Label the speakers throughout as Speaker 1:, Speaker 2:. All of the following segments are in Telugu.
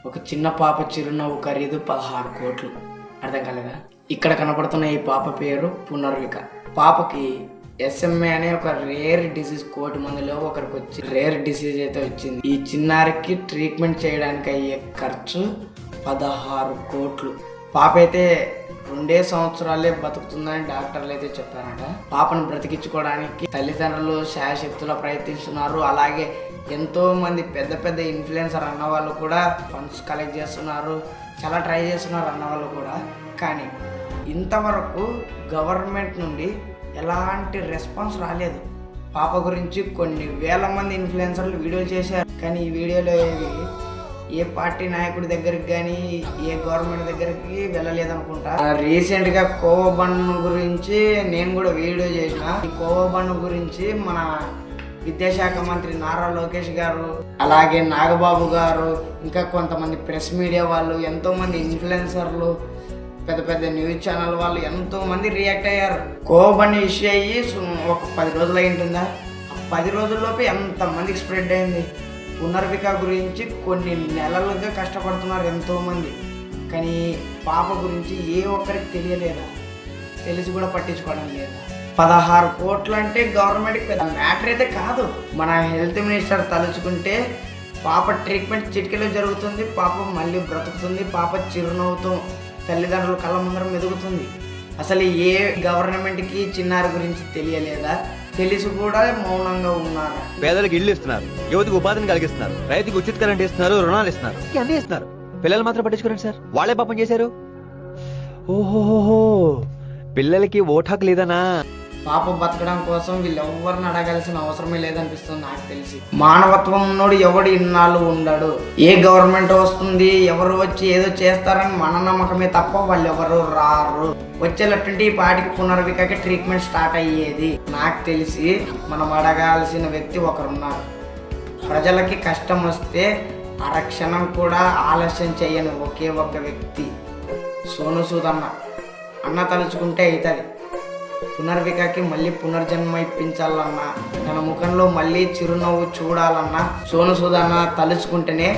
Speaker 1: ఒక చిన్న పాప చిరునవ్వు ఖరీదు 16 కోట్లు. అర్థం కాలేదా? ఇక్కడ కనపడుతున్న ఈ పాప పేరు పునర్విక. పాపకి SMA అనే ఒక రేర్ డిసీజ్, 1 కోటి మందిలో ఒకరికి వచ్చి రేర్ డిసీజ్ అయితే వచ్చింది. ఈ చిన్నారికి ట్రీట్మెంట్ చేయడానికి అయ్యే ఖర్చు 16 కోట్లు. పాప అయితే 2 సంవత్సరాలే బతుకుతుందని డాక్టర్లు అయితే చెప్పారట. పాపను బ్రతికించుకోవడానికి తల్లిదండ్రులు శాయశక్తులా ప్రయత్నిస్తున్నారు. అలాగే ఎంతో మంది పెద్ద పెద్ద ఇన్ఫ్లుయెన్సర్ అన్న వాళ్ళు కూడా ఫండ్స్ కలెక్ట్ చేస్తున్నారు, చాలా ట్రై చేస్తున్నారు అన్న వాళ్ళు కూడా. కానీ ఇంతవరకు గవర్నమెంట్ నుండి ఎలాంటి రెస్పాన్స్ రాలేదు. పాప గురించి కొన్ని వేల మంది ఇన్ఫ్లుయెన్సర్లు వీడియోలు చేశారు, కానీ ఈ వీడియోలో ఏ పార్టీ నాయకుడి దగ్గరికి కానీ ఏ గవర్నమెంట్ దగ్గరికి వెళ్ళలేదనుకుంటా. రీసెంట్గా కోవా బండ్ గురించి నేను కూడా వీడియో చేసిన. ఈ కోవా బండ్ గురించి మన విద్యాశాఖ మంత్రి నారా లోకేష్ గారు, అలాగే నాగబాబు గారు, ఇంకా కొంతమంది ప్రెస్ మీడియా వాళ్ళు, ఎంతోమంది ఇన్ఫ్లుయెన్సర్లు, పెద్ద పెద్ద న్యూస్ ఛానల్ వాళ్ళు ఎంతోమంది రియాక్ట్ అయ్యారు. కోవా బండ్ ఇష్యూ అయ్యి ఒక 10 రోజులు అయి ఉంటుందా? 10 రోజుల్లోపే ఎంతమందికి స్ప్రెడ్ అయింది. పునర్విక గురించి కొన్ని నెలలుగా కష్టపడుతున్నారు ఎంతోమంది, కానీ పాప గురించి ఏ ఒక్కరికి తెలియలేదా? తెలిసి కూడా పట్టించుకోవడం లేదా? 16 కోట్లు అంటే గవర్నమెంట్కి పెద్ద మ్యాటర్ అయితే కాదు. మన హెల్త్ మినిస్టర్ తలుచుకుంటే పాప ట్రీట్మెంట్ చిటికెలో జరుగుతుంది, పాప మళ్ళీ బ్రతుకుతుంది, పాప చిరునవ్వుతో తల్లిదండ్రుల కళ్ళ ముందర మెదుగుతుంది. అసలు ఏ గవర్నమెంట్కి చిన్నారి గురించి తెలియలేదా? తెలిసి కూడా మౌనంగా ఉన్నారు.
Speaker 2: పేదలకు ఇళ్ళు ఇస్తున్నారు, యువతకు ఉపాధిని కలిగిస్తున్నారు, రైతుకు ఉచిత కరెంట్ ఇస్తున్నారు, రుణాలు ఇస్తున్నారు, అన్నీ ఇస్తున్నారు. పిల్లలు మాత్రం పట్టించుకోరండి సార్. వాళ్ళే పాపం చేశారు. ఓహోహో, పిల్లలకి ఓటు హక్కు లేదనా?
Speaker 1: పాప బతకడం కోసం వీళ్ళెవ్వరిని అడగాల్సిన అవసరమే లేదనిపిస్తుంది నాకు తెలిసి. మానవత్వం ఉన్నోడు ఎవడు ఇన్నాళ్ళు ఉండడు. ఏ గవర్నమెంట్ వస్తుంది, ఎవరు వచ్చి ఏదో చేస్తారని మన నమ్మకమే తప్ప వాళ్ళు ఎవరు రారు. వచ్చేటటువంటి ఈ పాటికి పునర్వికకి ట్రీట్మెంట్ స్టార్ట్ అయ్యేది. నాకు తెలిసి మనం అడగాల్సిన వ్యక్తి ఒకరున్నారు. ప్రజలకి కష్టం వస్తే అరక్షణం కూడా ఆలస్యం చేయని ఒకే ఒక్క వ్యక్తి సోను సూద్ అన్న తలుచుకుంటే అవుతుంది. పునర్వికకి మళ్ళీ పునర్జన్మ ఇప్పించాలన్నా, తన ముఖంలో మళ్ళీ చిరునవ్వు చూడాలన్నా సోను సూద్ తలుచుకుంటేనే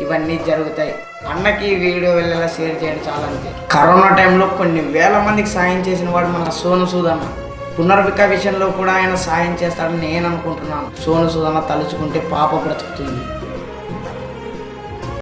Speaker 1: ఇవన్నీ జరుగుతాయి. అన్నకి ఈ వీడియో వెళ్ళేలా షేర్ చేయండి చాలా అంతే. కరోనా టైంలో కొన్ని వేల మందికి సాయం చేసిన వాడు మన సోను సూద్. పునర్విక విషయంలో కూడా ఆయన సాయం చేస్తాడని నేను అనుకుంటున్నాను. సోను సూద్ తలుచుకుంటే పాప బ్రతుకుతుంది.